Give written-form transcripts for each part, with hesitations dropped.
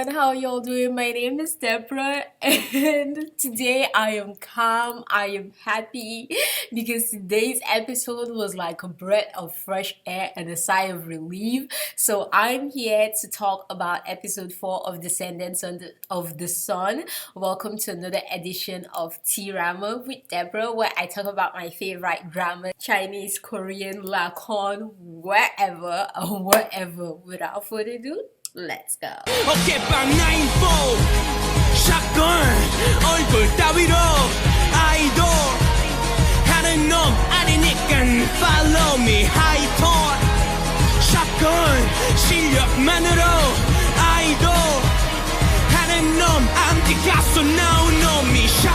everyone, how y'all doing? My name is Deborah and today I am calm, I am happy because today's episode was like a breath of fresh air and a sigh of relief. So I'm here to talk about episode 4 of Descendants of the Sun. Welcome to another edition of TEARAMA with Deborah, where I talk about my favorite drama, Chinese, Korean, Lakon, wherever or whatever. Without further ado, let's go. 어깨빵 9-4 샷건 얼굴 따위로 아이돌 하는 놈 아니니깐 follow me 하이톤 샷건 실력만으로 아이돌 하는 놈 암기 가수 나온 놈이 샷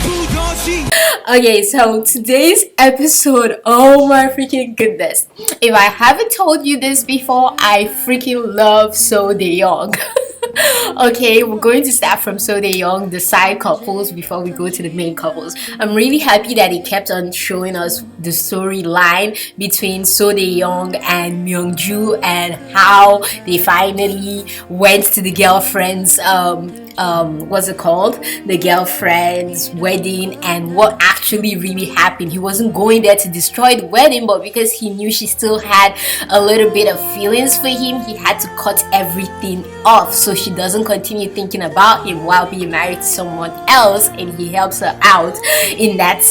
두더지. Okay, so today's episode, oh my freaking goodness. If I haven't told you this before, I freaking love So Young. Okay, we're going to start from So Young, the side couples, before we go to the main couples. I'm really happy that he kept on showing us the storyline between So Young and Myungju and how they finally went to the girlfriend's what's it called? The girlfriend's wedding and what actually really happened. He wasn't going there to destroy the wedding, but because he knew she still had a little bit of feelings for him, he had to cut everything off so she doesn't continue thinking about him while being married to someone else, and he helps her out in that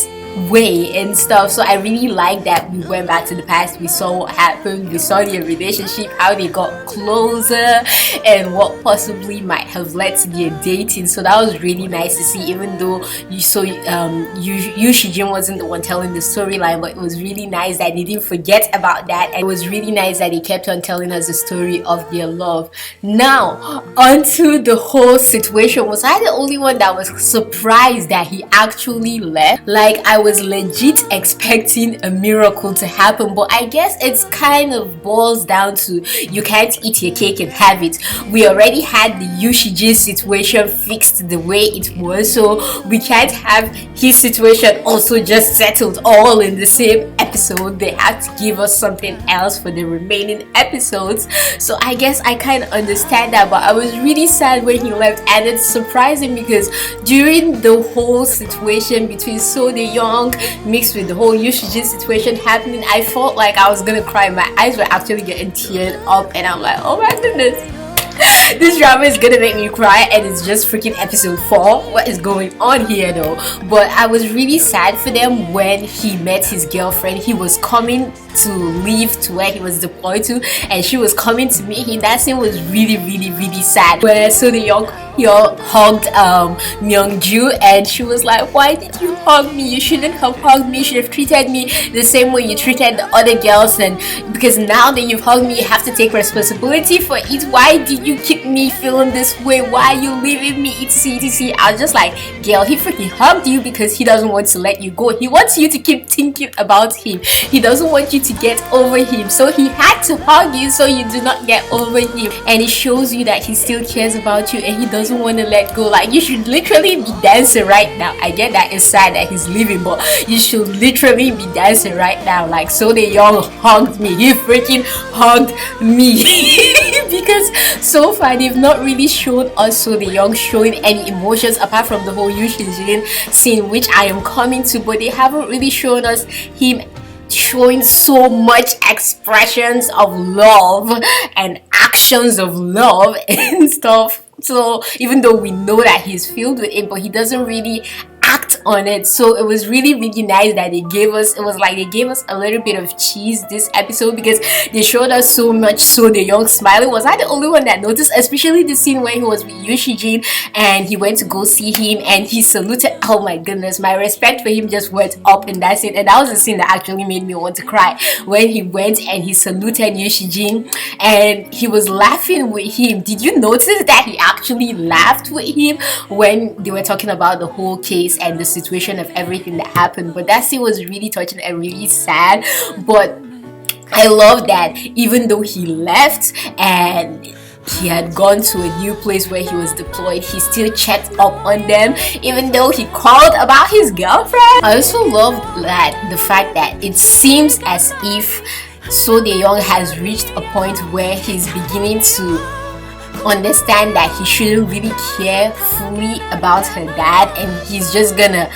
way and stuff. So I really like that we went back to the past, we saw what happened, we saw their relationship, how they got closer and what possibly might have led to their dating. So that was really nice to see, even though you saw Yu Shijin wasn't the one telling the storyline, but it was really nice that they didn't forget about that, and it was really nice that they kept on telling us the story of their love. Now onto the whole situation. Was I the only one that was surprised that he actually left? Like, I was legit expecting a miracle to happen, but I guess it's kind of boils down to you can't eat your cake and have it. We already had the Yushiji situation fixed the way it was, so we can't have his situation also just settled all in the same episode. They had to give us something else for the remaining episodes. So I guess I kind of understand that, but I was really sad when he left, and it's surprising because during the whole situation between So Young mixed with the whole Yushijin situation happening, I felt like I was gonna cry. My eyes were actually getting teared up, and I'm like, oh my goodness, this drama is gonna make me cry, and it's just freaking episode 4. What is going on here though? But I was really sad for them when he met his girlfriend. He was coming to leave to where he was deployed to, and she was coming to meet him. That scene was really sad, where So Young hugged Myungju, and she was like, why did you hug me? You shouldn't have hugged me. You should have treated me the same way you treated the other girls, and because now that you've hugged me, you have to take responsibility for it. Why did you keep me feeling this way? Why are you leaving me? Etc. I was just like, girl, he freaking hugged you because he doesn't want to let you go. He wants you to keep thinking about him. He doesn't want you to get over him, so he had to hug you so you do not get over him, and it shows you that he still cares about you and he doesn't want to let go. Like, you should literally be dancing right now. I get that it's sad that he's leaving, but you should literally be dancing right now. Like, So Young hugged me. He freaking hugged me. Because so far they've not really shown us So Young showing any emotions apart from the whole Yu Shijin scene, which I am coming to, but they haven't really shown us him showing so much expressions of love and actions of love and stuff. So even though we know that he's filled with it, but he doesn't really act on it. So it was really nice that they gave us, it was like they gave us a little bit of cheese this episode, because they showed us so much So Young smiling. Was I the only one that noticed? Especially the scene where he was with Yushijin and he went to go see him and he saluted. Oh my goodness, my respect for him just went up in that scene, and that was the scene that actually made me want to cry, when he went and he saluted Yushijin and he was laughing with him. Did you notice that he actually laughed with him when they were talking about the whole case and the situation of everything that happened? But that scene was really touching and really sad. But I love that even though he left and he had gone to a new place where he was deployed, he still checked up on them, even though he called about his girlfriend. I also love that the fact that it seems as if So Young has reached a point where he's beginning to understand that he shouldn't really care fully about her dad, and he's just gonna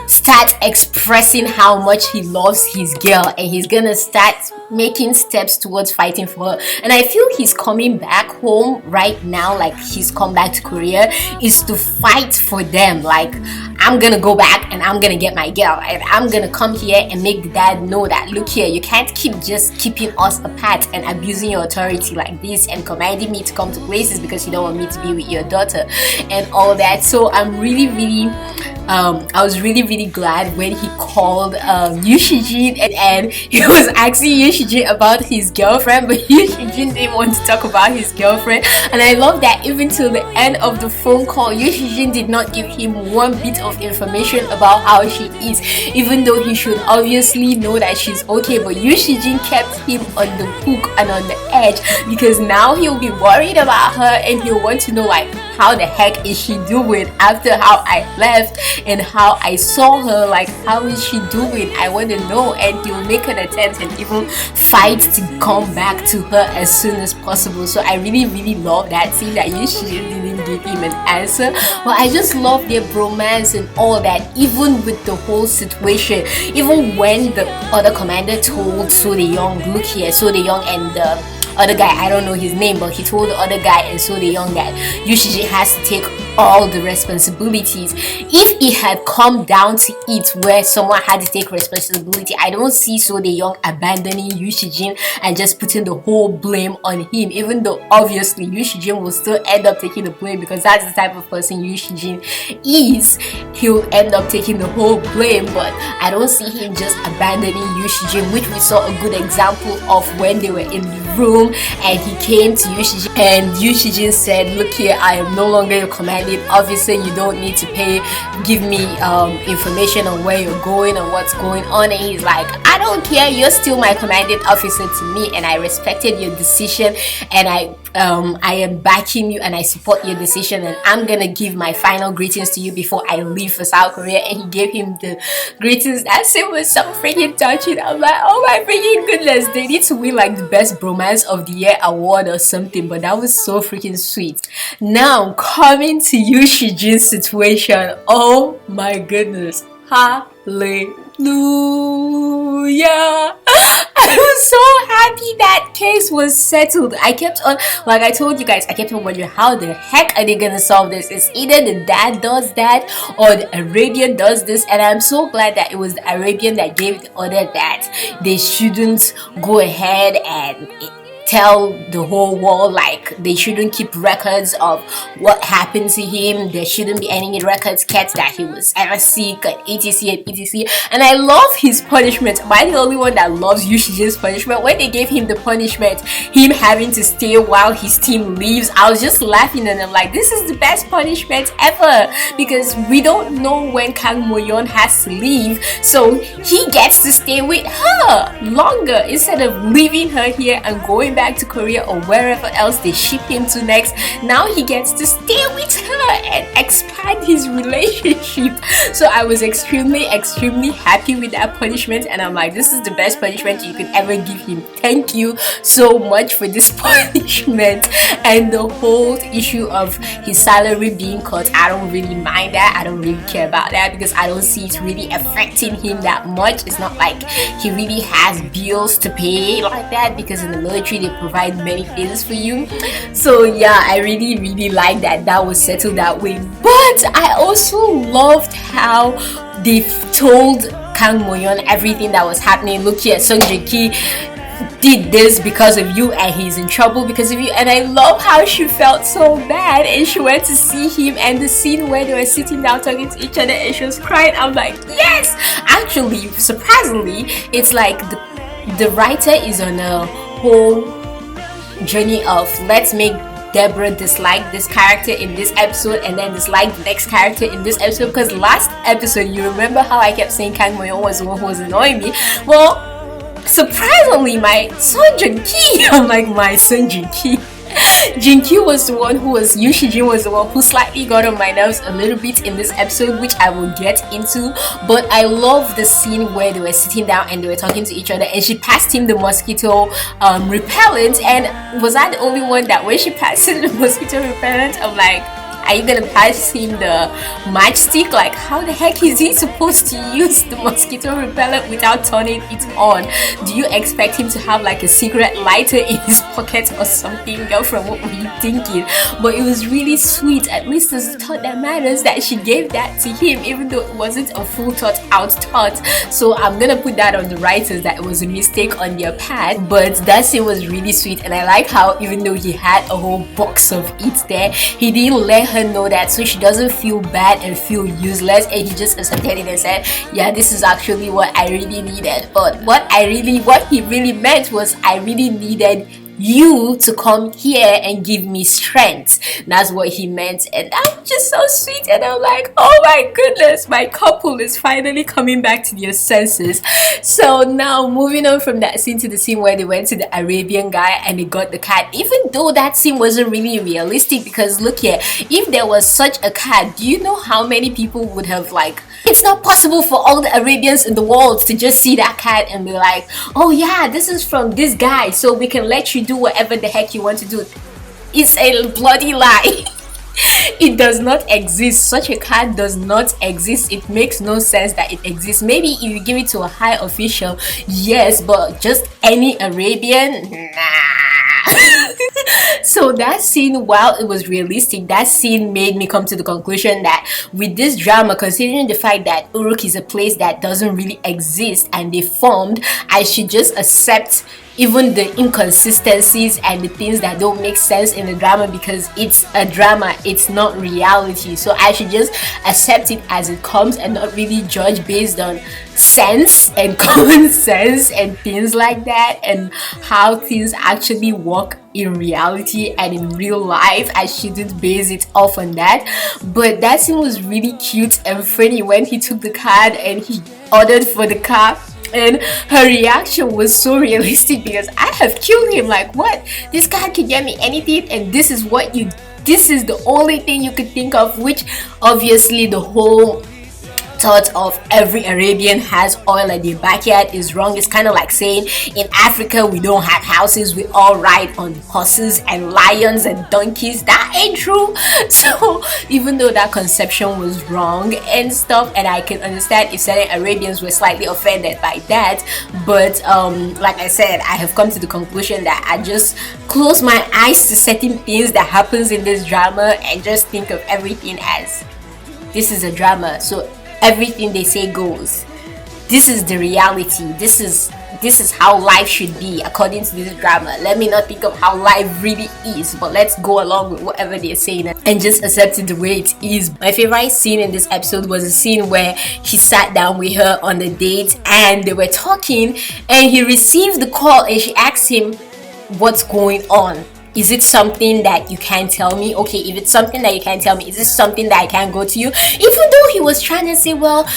start expressing how much he loves his girl, and he's gonna start making steps towards fighting for her. And I feel he's coming back home right now, like he's come back to Korea, is to fight for them. Like, I'm gonna go back and I'm gonna get my girl, and I'm gonna come here and make the dad know that, look here, you can't keep just keeping us apart and abusing your authority like this and commanding me to come to places because you don't want me to be with your daughter and all that. So I'm really I was really glad when he called Yoo Shijin, and he was asking Yoo Shijin about his girlfriend, but Yoo Shijin didn't want to talk about his girlfriend. And I love that even till the end of the phone call, Yoo Shijin did not give him one bit of information about how she is, even though he should obviously know that she's okay. But Yoo Shijin kept him on the hook and on the edge, because now he'll be worried about her and he'll want to know, like, how the heck is she doing after how I left and how I saw her, like how is she doing, I want to know. And he'll make an attempt and even fight to come back to her as soon as possible. So I really love that scene, that Yoo Shijin didn't give him an answer. But I just love their bromance and all that, even with the whole situation. Even when the other commander told So Young, look here, So Young and the other guy, I don't know his name, but he told the other guy and So Young that Yoo Shijin has to take all the responsibilities. If it had come down to it where someone had to take responsibility, I don't see So Young abandoning Yoo Shijin and just putting the whole blame on him, even though obviously Yoo Shijin will still end up taking the blame, because that's the type of person Yoo Shijin is. He'll end up taking the whole blame, but I don't see him just abandoning Yoo Shijin, which we saw a good example of when they were in the room and he came to Yoo Shijin and Yoo Shijin said, look here, I am no longer your commanding officer, you don't need to give me information on where you're going and what's going on. And he's like, I don't care, you're still my commanding officer to me, and I respected your decision, and I am backing you and I support your decision, and I'm gonna give my final greetings to you before I leave for South Korea. And he gave him the greetings. That scene was so freaking touching. I'm like, oh my freaking goodness, they need to win like the best bromance of the year award or something. But that was so freaking sweet. Now coming to Yoo Shijin's situation, oh my goodness, hallelujah. I was so happy that case was settled. I kept on, like I told you guys, I kept on wondering how the heck are they gonna solve this. It's either the dad does that or the Arabian does this, and I'm so glad that it was the Arabian that gave the order that they shouldn't go ahead and tell the whole world, like they shouldn't keep records of what happened to him. There shouldn't be any records kept that he was ever sick and etc. And I love his punishment. Am I the only one that loves Yoo Shijin's punishment? When they gave him the punishment, him having to stay while his team leaves, I was just laughing and I'm like, this is the best punishment ever, because we don't know when Kang Mo-yeon has to leave, so he gets to stay with her longer instead of leaving her here and going back to Korea or wherever else they ship him to next. Now he gets to stay with her and expand his relationship. So I was extremely happy with that punishment, and I'm like, this is the best punishment you could ever give him. Thank you so much for this punishment. And the whole issue of his salary being cut, I don't really mind that. I don't really care about that, because I don't see it really affecting him that much. It's not like he really has bills to pay like that, because in the military they provide many things for you. So yeah, I really like that was settled that way. But I also loved how they told Kang Mo-yeon everything that was happening. Look here, Sung Joon-ki did this because of you, and he's in trouble because of you. And I love how she felt so bad, and she went to see him, and the scene where they were sitting down talking to each other and she was crying. I'm like, yes. Actually, surprisingly, it's like the writer is on a whole journey of, let's make Deborah dislike this character in this episode and then dislike the next character in this episode. Because last episode, you remember how I kept saying Kang Mo-yeon was the one who was annoying me? Well, surprisingly, my Sung Joon-ki, I'm like, my Sung Joon-ki Jinkyu was the one who was, Yushijin was the one who slightly got on my nerves a little bit in this episode, which I will get into. But I love the scene where they were sitting down and they were talking to each other, and she passed him the mosquito repellent. And was I the only one that when she passed him the mosquito repellent, I'm like, are you gonna pass him the matchstick? Like, how the heck is he supposed to use the mosquito repellent without turning it on? Do you expect him to have like a cigarette lighter in his pocket or something? Girlfriend, what were you thinking? But it was really sweet. At least there's a thought that matters, that she gave that to him, even though it wasn't a full thought out thought. So I'm gonna put that on the writers, that it was a mistake on their part. But that scene was really sweet, and I like how even though he had a whole box of it there, he didn't let her know that, so she doesn't feel bad and feel useless, and he just accepted it and said, yeah, this is actually what I really needed. But what he really meant was, I really needed you to come here and give me strength. That's what he meant, and that was just so sweet. And I'm like, oh my goodness, my couple is finally coming back to their senses. So now moving on from that scene to the scene where they went to the Arabian guy and they got the cat, even though that scene wasn't really realistic, because look here, if there was such a cat, do you know how many people would have, like, it's not possible for all the Arabians in the world to just see that cat and be like, oh yeah, this is from this guy, so we can let you do whatever the heck you want to do. It's a bloody lie. It does not exist. Such a cat does not exist. It makes no sense that it exists. Maybe if you give it to a high official, yes, but just any Arabian, nah. So that scene, while it was realistic, that scene made me come to the conclusion that with this drama, considering the fact that Uruk is a place that doesn't really exist and they formed, I should just accept even the inconsistencies and the things that don't make sense in the drama, because it's a drama, it's not reality. So I should just accept it as it comes and not really judge based on sense and common sense and things like that, and how things actually work in reality and in real life. I shouldn't base it off on that. But that scene was really cute and funny when he took the card and he ordered for the car, and her reaction was so realistic, because I have killed him. Like, what? This guy can get me anything, and this is the only thing you could think of, which obviously the whole thought of every Arabian has oil at their backyard is wrong. It's kind of like saying in Africa we don't have houses, we all ride on horses and lions and donkeys. That ain't true. So even though that conception was wrong and stuff, and I can understand if certain Arabians were slightly offended by that, but like I said, I have come to the conclusion that I just close my eyes to certain things that happens in this drama and just think of everything as, this is a drama, so everything they say goes. This is the reality. This is how life should be according to this drama. Let me not think of how life really is, but let's go along with whatever they're saying and just accept it the way it is. My favorite scene in this episode was a scene where he sat down with her on the date and they were talking, and he received the call and she asked him, what's going on? Is it something that you can't tell me? Okay, if it's something that you can't tell me, is this something that I can't go to you? Even though he was trying to say, well,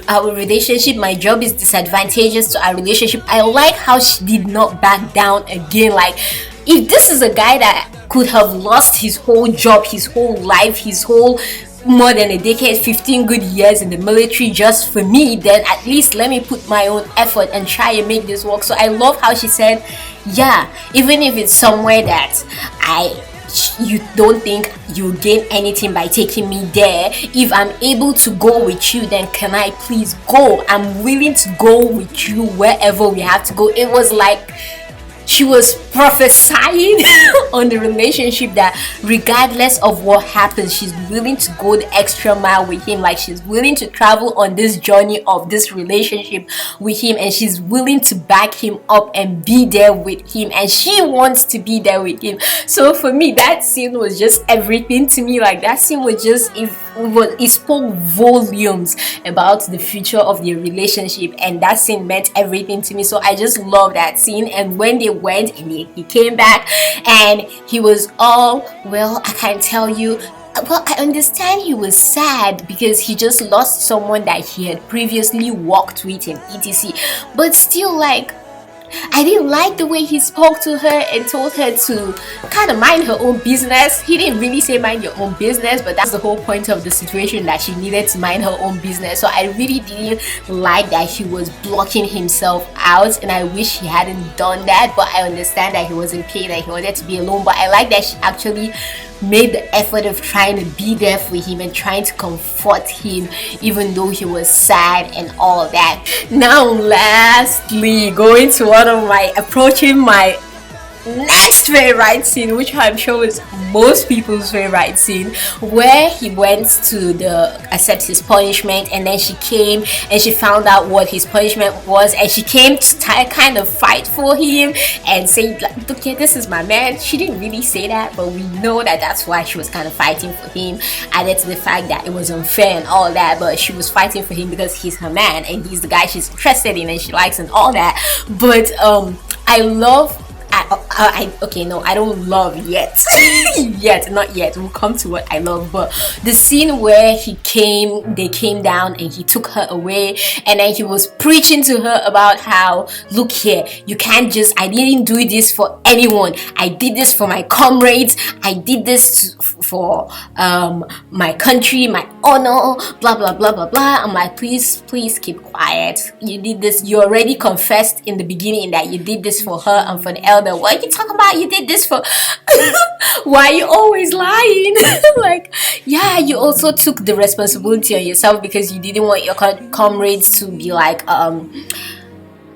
our relationship, my job is disadvantageous to our relationship, I like how she did not back down again. Like, if this is a guy that could have lost his whole job, his whole life, his whole more than a decade, 15 good years in the military just for me, then at least let me put my own effort and try and make this work. So I love how she said, yeah, even if it's somewhere that you don't think you'll gain anything by taking me there, if I'm able to go with you, then can I please go? I'm willing to go with you wherever we have to go. It was like she was prophesying on the relationship, that regardless of what happens, she's willing to go the extra mile with him. Like, she's willing to travel on this journey of this relationship with him, and she's willing to back him up and be there with him, and she wants to be there with him. So for me, that scene was just everything to me. Like, that scene was just, it spoke volumes about the future of their relationship, and that scene meant everything to me. So I just love that scene. And when they went and he came back and he was all, well, I can't tell you. Well, I understand he was sad because he just lost someone that he had previously walked with in etc. But still, like, I didn't like the way he spoke to her and told her to kind of mind her own business. He didn't really say mind your own business, but that's the whole point of the situation, that she needed to mind her own business. So I really didn't like that he was blocking himself out, and I wish he hadn't done that. But I understand that he was in pain and he wanted to be alone. But I like that she actually made the effort of trying to be there for him and trying to comfort him, even though he was sad and all that. Now lastly, going to approaching my next favorite scene, which I'm sure is most people's favorite scene, where he went to accept his punishment, and then she came and she found out what his punishment was, and she came to kind of fight for him and say, like, okay, this is my man. She didn't really say that, but we know that that's why she was kind of fighting for him, added to the fact that it was unfair and all that, but she was fighting for him because he's her man and he's the guy she's interested in and she likes and all that. But I love I don't love yet. Not yet. We'll come to what I love. But the scene where they came down and he took her away, and then he was preaching to her about how, look here, you can't just, I didn't do this for anyone. I did this for my comrades. I did this for my country, my honor, blah blah blah blah blah. I'm like, please keep quiet. You did this. You already confessed in the beginning that you did this for her and for the elder. What are you talking about? You did this for why are you always lying? Like, yeah, you also took the responsibility on yourself because you didn't want your comrades to be like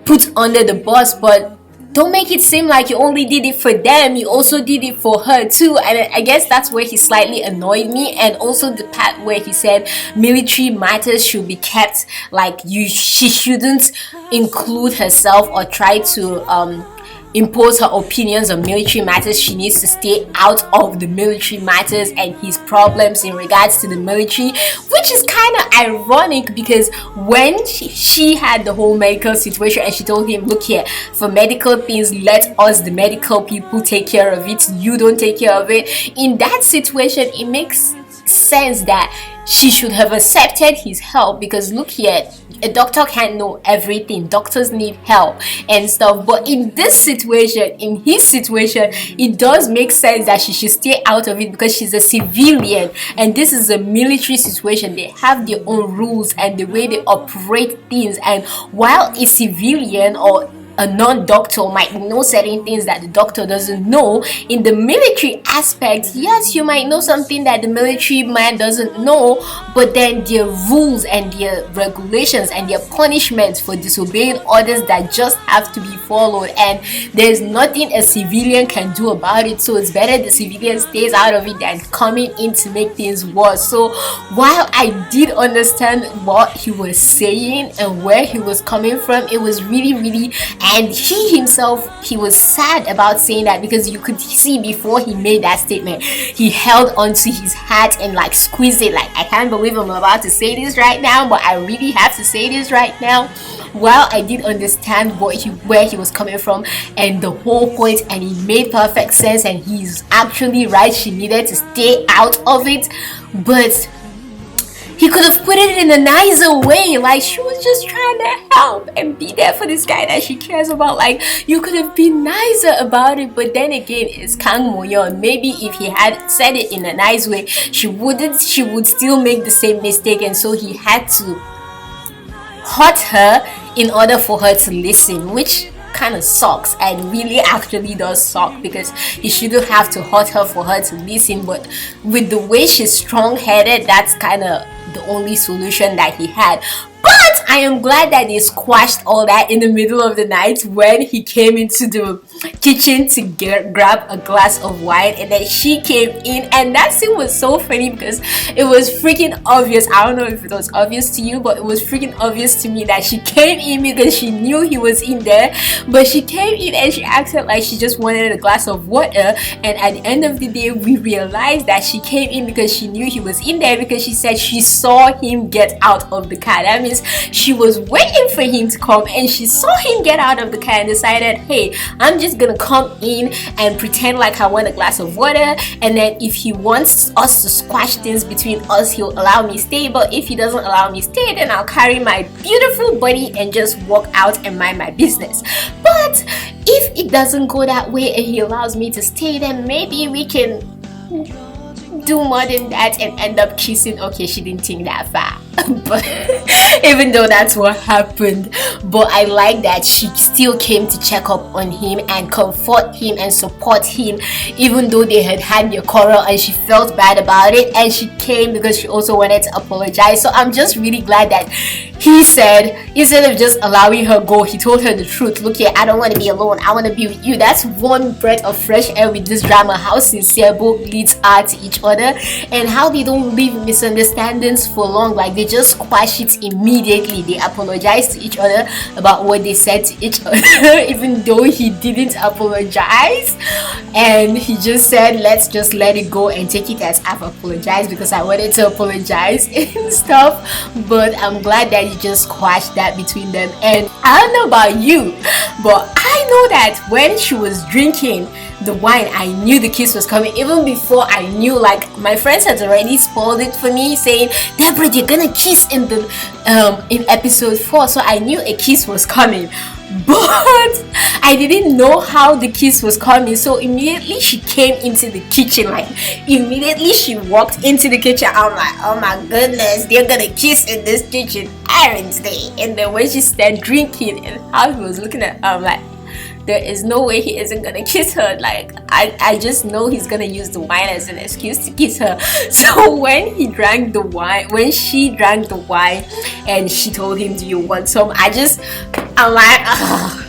put under the bus, but don't make it seem like you only did it for them. You also did it for her too. And I guess that's where he slightly annoyed me. And also the part where he said military matters should be kept, like, she shouldn't include herself or try to impose her opinions on military matters. She needs to stay out of the military matters and his problems in regards to the military, which is kind of ironic because when she had the whole medical situation and she told him, look here, for medical things, let us the medical people take care of it, you don't take care of it. In that situation, it makes sense that she should have accepted his help, because look here, a doctor can't know everything. Doctors need help and stuff. But in this situation, in his situation, it does make sense that she should stay out of it because she's a civilian and this is a military situation. They have their own rules and the way they operate things. And while a civilian or a non-doctor might know certain things that the doctor doesn't know, in the military aspect, yes, you might know something that the military man doesn't know, but then their rules and their regulations and their punishments for disobeying orders that just have to be followed, and there's nothing a civilian can do about it. So it's better the civilian stays out of it than coming in to make things worse. So while I did understand what he was saying and where he was coming from, it was really, and he himself, he was sad about saying that, because you could see before he made that statement, he held onto his hat and like squeezed it, like, I can't believe I'm about to say this right now, but I really have to say this right now. While I did understand where he was coming from and the whole point, and it made perfect sense, and he's actually right, she needed to stay out of it, but he could have put it in a nicer way. Like, she was just trying to help and be there for this guy that she cares about. Like, you could have been nicer about it. But then again, it's Kang Mo-yeon. Maybe if he had said it in a nice way, she would still make the same mistake, and so he had to hurt her in order for her to listen, which kind of sucks, and really actually does suck, because he shouldn't have to hurt her for her to listen. But with the way she's strong-headed, that's kind of the only solution that he had. But I am glad that they squashed all that in the middle of the night when he came into the kitchen to grab a glass of wine, and then she came in, and that scene was so funny because it was freaking obvious. I don't know if it was obvious to you, but it was freaking obvious to me that she came in because she knew he was in there. But she came in and she acted like she just wanted a glass of water, and at the end of the day we realized that she came in because she knew he was in there, because she said she saw him get out of the car. That means she was waiting for him to come, and she saw him get out of the car and decided, hey, I'm just just gonna come in and pretend like I want a glass of water, and then if he wants us to squash things between us, he'll allow me stay. But if he doesn't allow me stay, then I'll carry my beautiful body and just walk out and mind my business. But if it doesn't go that way and he allows me to stay, then maybe we can do more than that and end up kissing. Okay, she didn't think that far. But even though that's what happened, but I like that she still came to check up on him and comfort him and support him, even though they had their quarrel and she felt bad about it, and she came because she also wanted to apologize. So I'm just really glad that he said, instead of just allowing her go, he told her the truth. Look here, I don't want to be alone, I want to be with you. That's one breath of fresh air with this drama, how sincere both leads are to each other and how they don't leave misunderstandings for long. Like, they just squash it immediately. They apologize to each other about what they said to each other even though he didn't apologize, and he just said, let's just let it go and take it as I've apologized because I wanted to apologize and stuff. But I'm glad that he just squashed that between them. And I don't know about you, but I know that when she was drinking the wine, I knew the kiss was coming. Even before I knew, like, my friends had already spoiled it for me, saying, Deborah, you're gonna kiss in the in episode 4. So I knew a kiss was coming, but I didn't know how the kiss was coming. So immediately she came into the kitchen, like immediately she walked into the kitchen. I'm like, oh my goodness, they're gonna kiss in this kitchen, Aaron's Day. And then when she started drinking and how he was looking at her, I'm like, there is no way he isn't gonna kiss her. Like, I just know he's gonna use the wine as an excuse to kiss her. So when she drank the wine and she told him, do you want some, I'm like, ugh.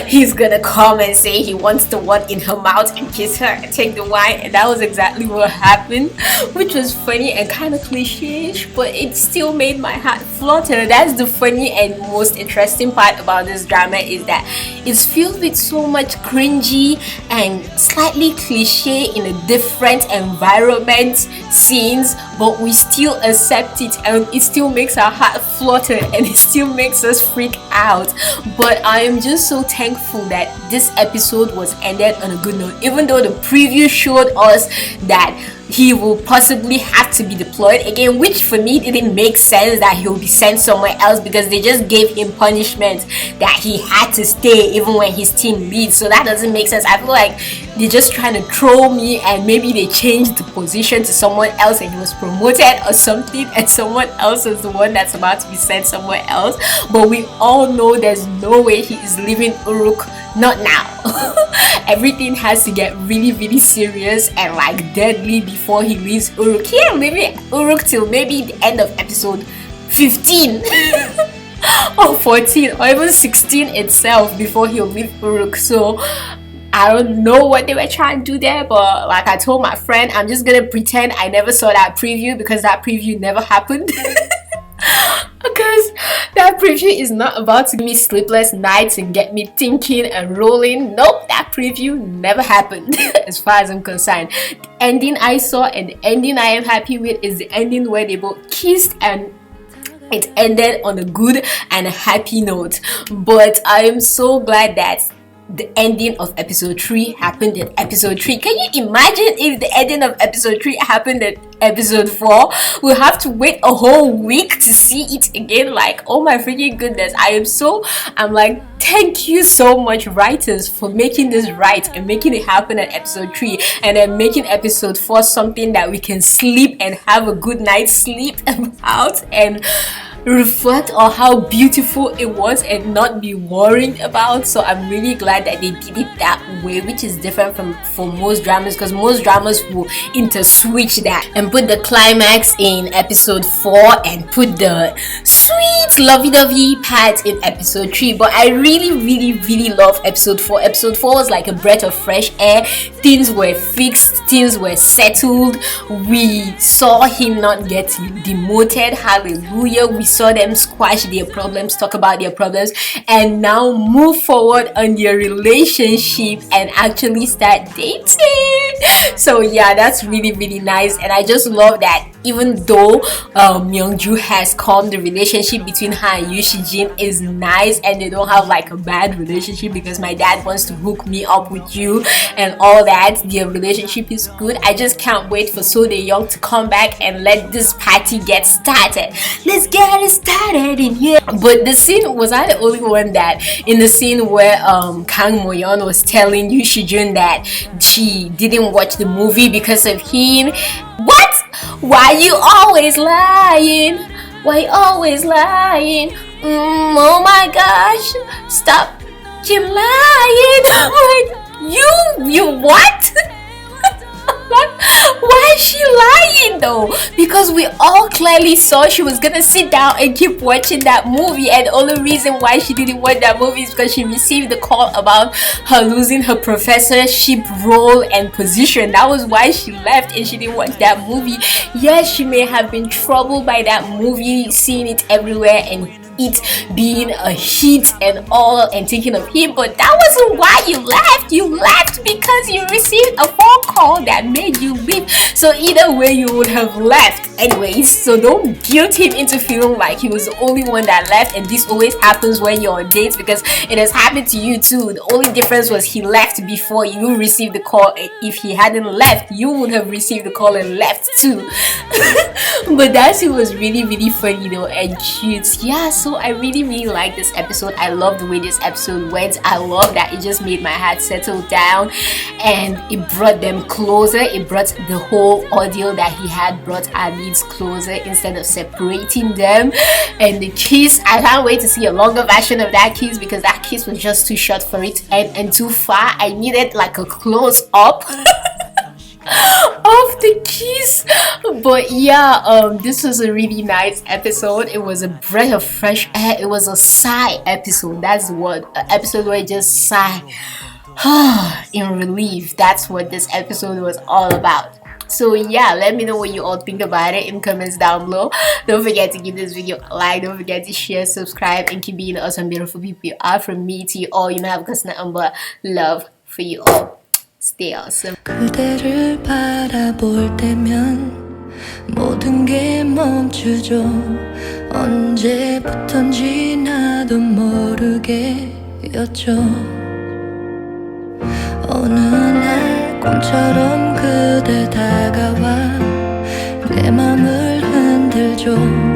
He's gonna come and say he wants the one in her mouth and kiss her and take the wine. And that was exactly what happened, which was funny and kind of cliche-ish, but it still made my heart flutter. That's the funny and most interesting part about this drama, is that it's filled with so much cringy and slightly cliche in a different environment, scenes, but we still accept it and it still makes our heart flutter and it still makes us freak out. But I am just so thankful that this episode was ended on a good note, even though the preview showed us that he will possibly have to be deployed again, which for me didn't make sense that he'll be sent somewhere else, because they just gave him punishment that he had to stay even when his team leads. So that doesn't make sense. I feel like they're just trying to troll me, and maybe they changed the position to someone else and he was promoted or something, and someone else is the one that's about to be sent somewhere else. But we all know there's no way he is leaving Uruk, not now. Everything has to get really, really serious and like deadly before he leaves Uruk. He ain't leaving Uruk till maybe the end of episode 15 or 14 or even 16 itself before he'll leave Uruk. So I don't know what they were trying to do there, but like I told my friend, I'm just gonna pretend I never saw that preview, because that preview never happened. Because that preview is not about to give me sleepless nights and get me thinking and rolling. Nope, that preview never happened as far as I'm concerned. The ending I saw and the ending I am happy with is the ending where they both kissed and it ended on a good and a happy note. But I am so glad that the ending of episode 3 happened in episode 3. Can you imagine if the ending of episode 3 happened in episode 4? We'll have to wait a whole week to see it again. Like, oh my freaking goodness. I'm like, thank you so much, writers, for making this right and making it happen at episode 3, and then making episode 4 something that we can sleep and have a good night's sleep about and reflect on how beautiful it was and not be worried about. So I'm really glad that they did it that way, which is different from most dramas, because most dramas will interswitch that and put the climax in episode 4 and put the sweet lovey-dovey part in episode 3. But I really love episode 4. Episode 4 was like a breath of fresh air. Things were fixed, things were settled. We saw him not get demoted, hallelujah. We saw them squash their problems, talk about their problems, and now move forward on their relationship and actually start dating. So yeah, that's really nice, and I just love that even though Myungju has calmed the relationship between her and Yoo Si-jin is nice, and they don't have like a bad relationship because my dad wants to hook me up with you and all that. Their relationship is good. I just can't wait for So Young to come back and let this party get started. Let's get it started in here. But the scene, was I the only one that in the scene where Kang Mo-yeon was telling Yoo Si-jun that she didn't watch the movie because of him? What? Why you always lying? Why you always lying? Oh my gosh, stop him lying. You what? Why is she lying though? Because we all clearly saw she was gonna sit down and keep watching that movie, and the only reason why she didn't watch that movie is because she received the call about her losing her professorship role and position. That was why she left and she didn't watch that movie. Yes, she may have been troubled by that movie, seeing it everywhere and it being a hit and all, and thinking of him, but that wasn't why you left. You left because you received a phone call that made you leave. So either way you would have left anyways, so don't guilt him into feeling like he was the only one that left. And this always happens when you're on dates, because it has happened to you too. The only difference was he left before you received the call. If he hadn't left, you would have received the call and left too. But that scene was really funny though, and cute. Yeah, so I really like this episode. I love the way this episode went. I love that it just made my heart settle down, and it brought them closer. It brought the whole ordeal that he had brought our leads closer instead of separating them. And the kiss, I can't wait to see a longer version of that kiss, because that kiss was just too short for it and too far. I needed like a close up of the kiss. But yeah, this was a really nice episode. It was a breath of fresh air. It was a sigh episode. That's the word. An episode where I just sigh in relief. That's what this episode was all about. So yeah, let me know what you all think about it in comments down below. Don't forget to give this video a like. Don't forget to share, subscribe, and keep being the awesome, beautiful people you are. From me to you all, you know, I have constant love for you all. Stay awesome. 그대를 바라볼 때면 모든 게 멈추죠. 언제부턴지 나도 모르게였죠. 어느 날 꿈처럼 그대 다가와 내 맘을 흔들죠.